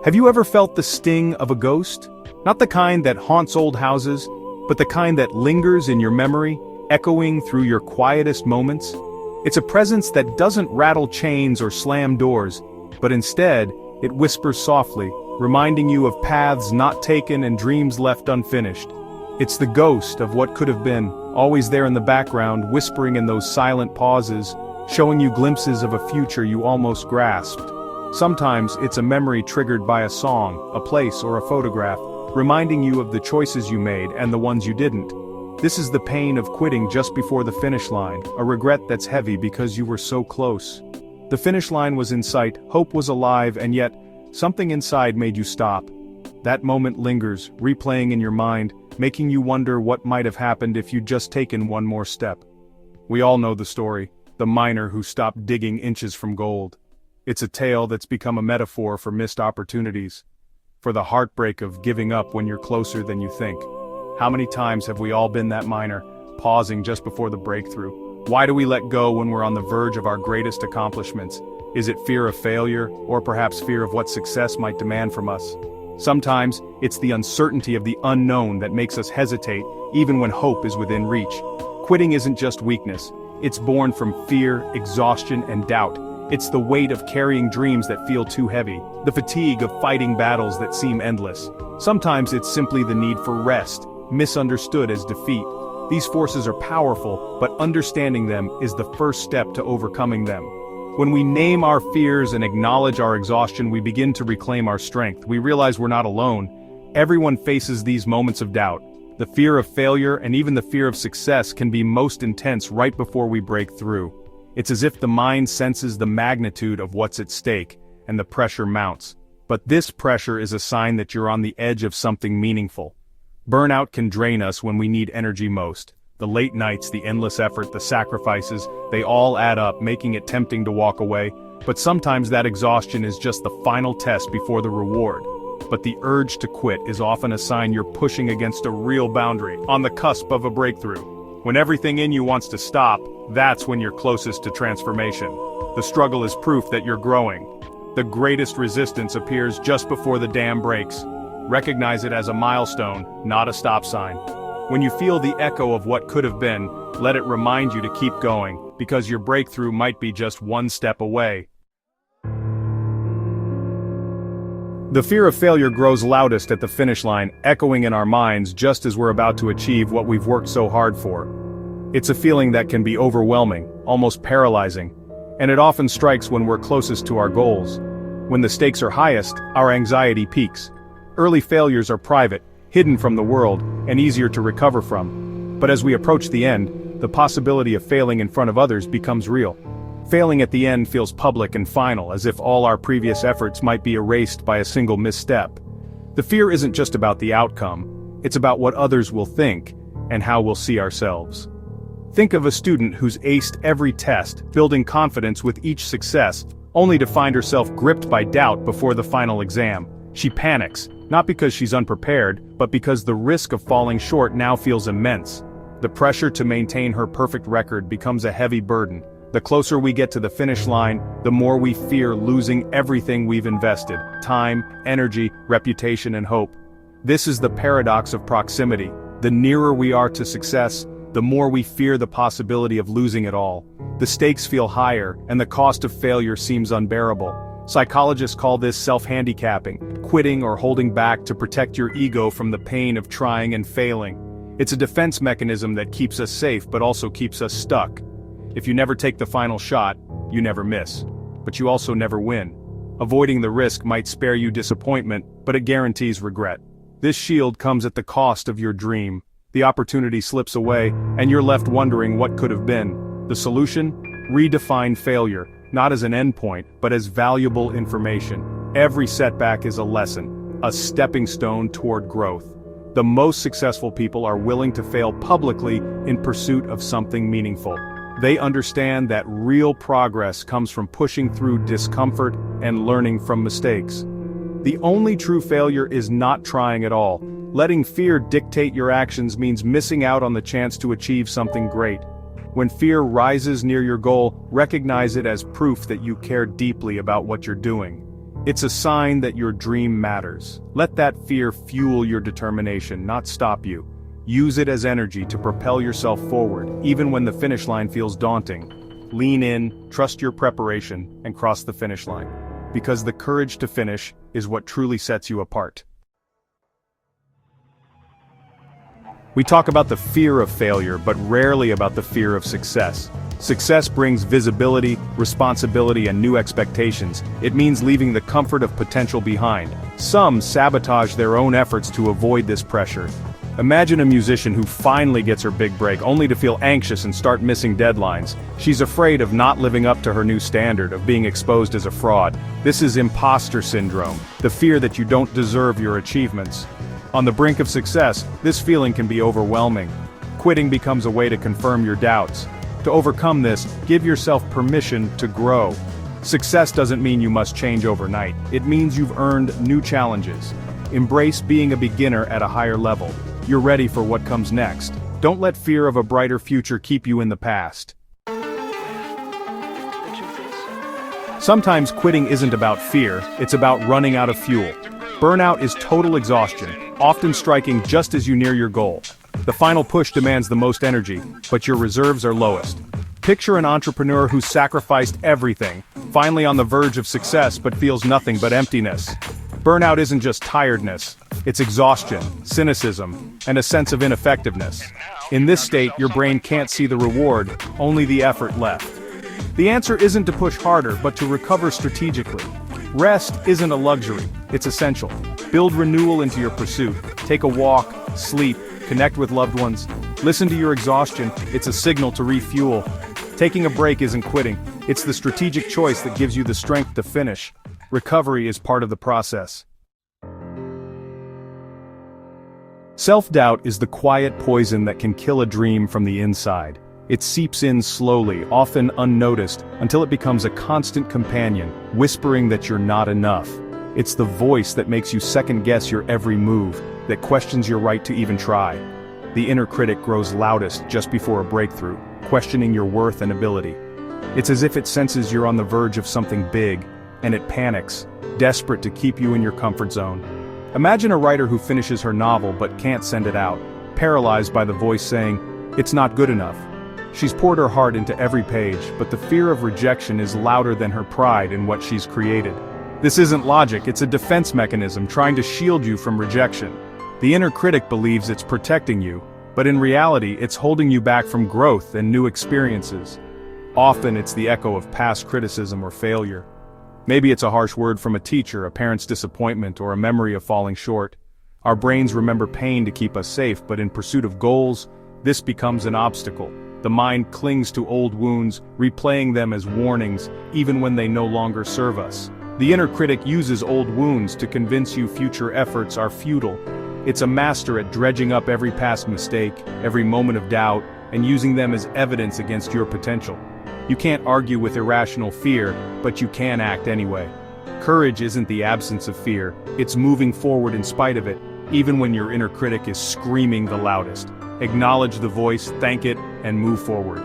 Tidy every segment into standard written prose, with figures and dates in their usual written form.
Have you ever felt the sting of a ghost? Not the kind that haunts old houses, but the kind that lingers in your memory, echoing through your quietest moments? It's a presence that doesn't rattle chains or slam doors, but instead, it whispers softly, reminding you of paths not taken and dreams left unfinished. It's the ghost of what could have been, always there in the background, whispering in those silent pauses, showing you glimpses of a future you almost grasped. Sometimes it's a memory triggered by a song, a place, or a photograph, reminding you of the choices you made and the ones you didn't. This is the pain of quitting just before the finish line, a regret that's heavy because you were so close. The finish line was in sight, hope was alive, and yet, something inside made you stop. That moment lingers, replaying in your mind, making you wonder what might have happened if you'd just taken one more step. We all know the story, the miner who stopped digging inches from gold. It's a tale that's become a metaphor for missed opportunities, for the heartbreak of giving up when you're closer than you think. How many times have we all been that miner, pausing just before the breakthrough? Why do we let go when we're on the verge of our greatest accomplishments? Is it fear of failure, or perhaps fear of what success might demand from us? Sometimes, it's the uncertainty of the unknown that makes us hesitate, even when hope is within reach. Quitting isn't just weakness, it's born from fear, exhaustion, and doubt. It's the weight of carrying dreams that feel too heavy, the fatigue of fighting battles that seem endless. Sometimes it's simply the need for rest, misunderstood as defeat. These forces are powerful, but understanding them is the first step to overcoming them. When we name our fears and acknowledge our exhaustion, we begin to reclaim our strength. We realize we're not alone. Everyone faces these moments of doubt. The fear of failure and even the fear of success can be most intense right before we break through. It's as if the mind senses the magnitude of what's at stake, and the pressure mounts. But this pressure is a sign that you're on the edge of something meaningful. Burnout can drain us when we need energy most. The late nights, the endless effort, the sacrifices, they all add up, making it tempting to walk away. But sometimes that exhaustion is just the final test before the reward. But the urge to quit is often a sign you're pushing against a real boundary, on the cusp of a breakthrough. When everything in you wants to stop, that's when you're closest to transformation. The struggle is proof that you're growing. The greatest resistance appears just before the dam breaks. Recognize it as a milestone, not a stop sign. When you feel the echo of what could have been, let it remind you to keep going, because your breakthrough might be just one step away. The fear of failure grows loudest at the finish line, echoing in our minds just as we're about to achieve what we've worked so hard for. It's a feeling that can be overwhelming, almost paralyzing, and it often strikes when we're closest to our goals. When the stakes are highest, our anxiety peaks. Early failures are private, hidden from the world, and easier to recover from. But as we approach the end, the possibility of failing in front of others becomes real. Failing at the end feels public and final, as if all our previous efforts might be erased by a single misstep. The fear isn't just about the outcome, it's about what others will think, and how we'll see ourselves. Think of a student who's aced every test, building confidence with each success, only to find herself gripped by doubt before the final exam. She panics, not because she's unprepared, but because the risk of falling short now feels immense. The pressure to maintain her perfect record becomes a heavy burden. The closer we get to the finish line, the more we fear losing everything we've invested: time, energy, reputation, and hope. This is the paradox of proximity. The nearer we are to success, the more we fear the possibility of losing it all. The stakes feel higher, and the cost of failure seems unbearable. Psychologists call this self-handicapping, quitting or holding back to protect your ego from the pain of trying and failing. It's a defense mechanism that keeps us safe but also keeps us stuck. If you never take the final shot, you never miss. But you also never win. Avoiding the risk might spare you disappointment, but it guarantees regret. This shield comes at the cost of your dream. The opportunity slips away, and you're left wondering what could have been. The solution? Redefine failure, not as an endpoint, but as valuable information. Every setback is a lesson, a stepping stone toward growth. The most successful people are willing to fail publicly in pursuit of something meaningful. They understand that real progress comes from pushing through discomfort and learning from mistakes. The only true failure is not trying at all. Letting fear dictate your actions means missing out on the chance to achieve something great. When fear rises near your goal, recognize it as proof that you care deeply about what you're doing. It's a sign that your dream matters. Let that fear fuel your determination, not stop you. Use it as energy to propel yourself forward, even when the finish line feels daunting. Lean in, trust your preparation, and cross the finish line. Because the courage to finish is what truly sets you apart. We talk about the fear of failure, but rarely about the fear of success. Success brings visibility, responsibility, and new expectations. It means leaving the comfort of potential behind. Some sabotage their own efforts to avoid this pressure. Imagine a musician who finally gets her big break, only to feel anxious and start missing deadlines. She's afraid of not living up to her new standard, of being exposed as a fraud. This is imposter syndrome, the fear that you don't deserve your achievements. On the brink of success, this feeling can be overwhelming. Quitting becomes a way to confirm your doubts. To overcome this, give yourself permission to grow. Success doesn't mean you must change overnight. It means you've earned new challenges. Embrace being a beginner at a higher level. You're ready for what comes next. Don't let fear of a brighter future keep you in the past. Sometimes quitting isn't about fear, it's about running out of fuel. Burnout is total exhaustion, often striking just as you near your goal. The final push demands the most energy, but your reserves are lowest. Picture an entrepreneur who's sacrificed everything, finally on the verge of success but feels nothing but emptiness. Burnout isn't just tiredness, it's exhaustion, cynicism, and a sense of ineffectiveness. In this state, your brain can't see the reward, only the effort left. The answer isn't to push harder, but to recover strategically. Rest isn't a luxury, it's essential. Build renewal into your pursuit. Take a walk, sleep, connect with loved ones. Listen to your exhaustion, it's a signal to refuel. Taking a break isn't quitting, it's the strategic choice that gives you the strength to finish. Recovery is part of the process. Self-doubt is the quiet poison that can kill a dream from the inside. It seeps in slowly, often unnoticed, until it becomes a constant companion, whispering that you're not enough. It's the voice that makes you second-guess your every move, that questions your right to even try. The inner critic grows loudest just before a breakthrough, questioning your worth and ability. It's as if it senses you're on the verge of something big, and it panics, desperate to keep you in your comfort zone. Imagine a writer who finishes her novel but can't send it out, paralyzed by the voice saying, "It's not good enough." She's poured her heart into every page, but the fear of rejection is louder than her pride in what she's created. This isn't logic, it's a defense mechanism trying to shield you from rejection. The inner critic believes it's protecting you, but in reality it's holding you back from growth and new experiences. Often it's the echo of past criticism or failure. Maybe it's a harsh word from a teacher, a parent's disappointment, or a memory of falling short. Our brains remember pain to keep us safe, but in pursuit of goals, this becomes an obstacle. The mind clings to old wounds, replaying them as warnings, even when they no longer serve us. The inner critic uses old wounds to convince you future efforts are futile. It's a master at dredging up every past mistake, every moment of doubt, and using them as evidence against your potential. You can't argue with irrational fear, but you can act anyway. Courage isn't the absence of fear, it's moving forward in spite of it, even when your inner critic is screaming the loudest. Acknowledge the voice, thank it, and move forward.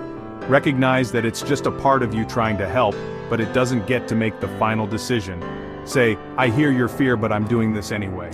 Recognize that it's just a part of you trying to help, but it doesn't get to make the final decision. Say, "I hear your fear, but I'm doing this anyway."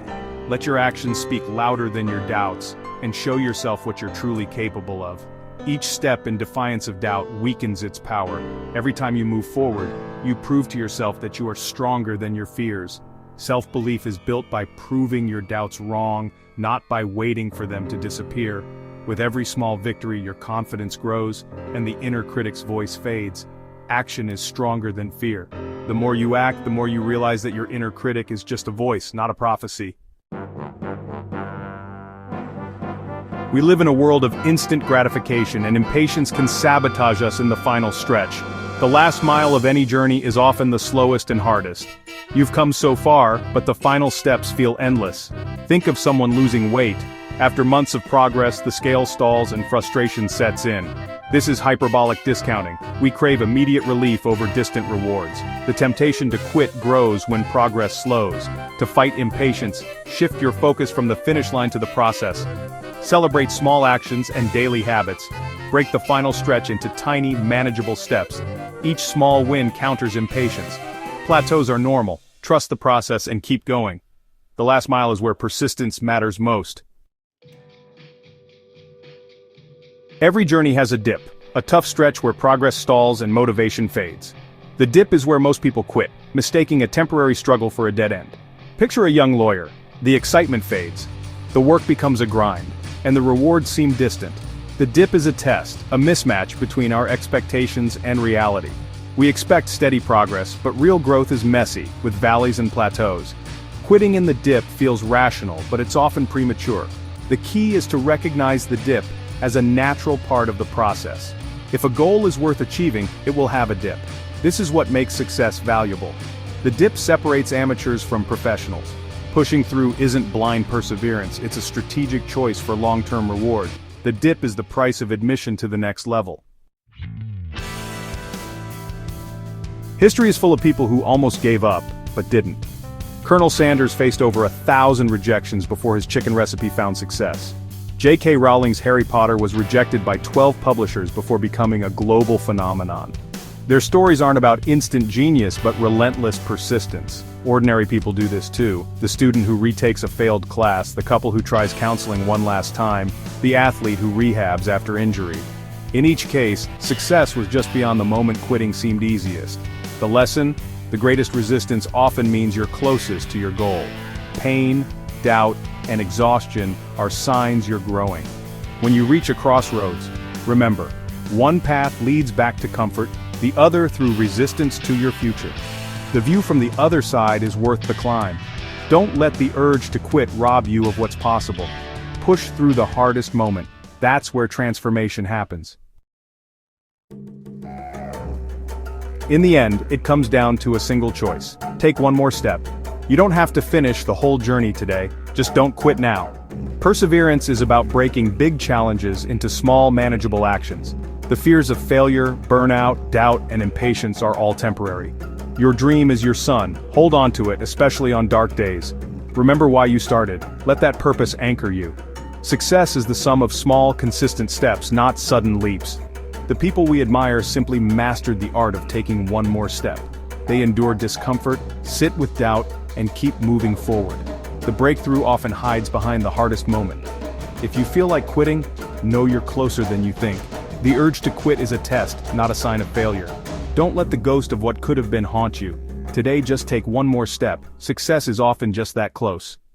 Let your actions speak louder than your doubts, and show yourself what you're truly capable of. Each step in defiance of doubt weakens its power. Every time you move forward, you prove to yourself that you are stronger than your fears. Self-belief is built by proving your doubts wrong, not by waiting for them to disappear. With every small victory, your confidence grows, and the inner critic's voice fades. Action is stronger than fear. The more you act, the more you realize that your inner critic is just a voice, not a prophecy. We live in a world of instant gratification, and impatience can sabotage us in the final stretch. The last mile of any journey is often the slowest and hardest. You've come so far, but the final steps feel endless. Think of someone losing weight. After months of progress, the scale stalls and frustration sets in. This is hyperbolic discounting. We crave immediate relief over distant rewards. The temptation to quit grows when progress slows. To fight impatience, shift your focus from the finish line to the process. Celebrate small actions and daily habits. Break the final stretch into tiny, manageable steps. Each small win counters impatience. Plateaus are normal. trust the process and keep going. The last mile is where persistence matters most. Every journey has a dip, a tough stretch where progress stalls and motivation fades. The dip is where most people quit, mistaking a temporary struggle for a dead end. Picture a young lawyer. The excitement fades. The work becomes a grind, and the rewards seem distant. The dip is a test, a mismatch between our expectations and reality. We expect steady progress, but real growth is messy, with valleys and plateaus. Quitting in the dip feels rational, but it's often premature. The key is to recognize the dip as a natural part of the process. If a goal is worth achieving, it will have a dip. This is what makes success valuable. The dip separates amateurs from professionals. Pushing through isn't blind perseverance, it's a strategic choice for long-term reward. The dip is the price of admission to the next level. History is full of people who almost gave up, but didn't. Colonel Sanders faced over 1,000 rejections before his chicken recipe found success. J.K. Rowling's Harry Potter was rejected by 12 publishers before becoming a global phenomenon. Their stories aren't about instant genius but relentless persistence. Ordinary people do this too. The student who retakes a failed class, the couple who tries counseling one last time, the athlete who rehabs after injury. In each case, success was just beyond the moment quitting seemed easiest. The lesson? The greatest resistance often means you're closest to your goal. Pain, doubt, and exhaustion are signs you're growing. When you reach a crossroads, remember, one path leads back to comfort, the other through resistance to your future. The view from the other side is worth the climb. Don't let the urge to quit rob you of what's possible. Push through the hardest moment. That's where transformation happens. In the end, it comes down to a single choice. Take one more step. You don't have to finish the whole journey today, just don't quit now. Perseverance is about breaking big challenges into small, manageable actions. The fears of failure, burnout, doubt, and impatience are all temporary. Your dream is your sun. Hold on to it, especially on dark days. Remember why you started. Let that purpose anchor you. Success is the sum of small, consistent steps, not sudden leaps. The people we admire simply mastered the art of taking one more step. They endure discomfort, sit with doubt, and keep moving forward. The breakthrough often hides behind the hardest moment. If you feel like quitting, know you're closer than you think. The urge to quit is a test, not a sign of failure. Don't let the ghost of what could have been haunt you. Today, just take one more step. Success is often just that close.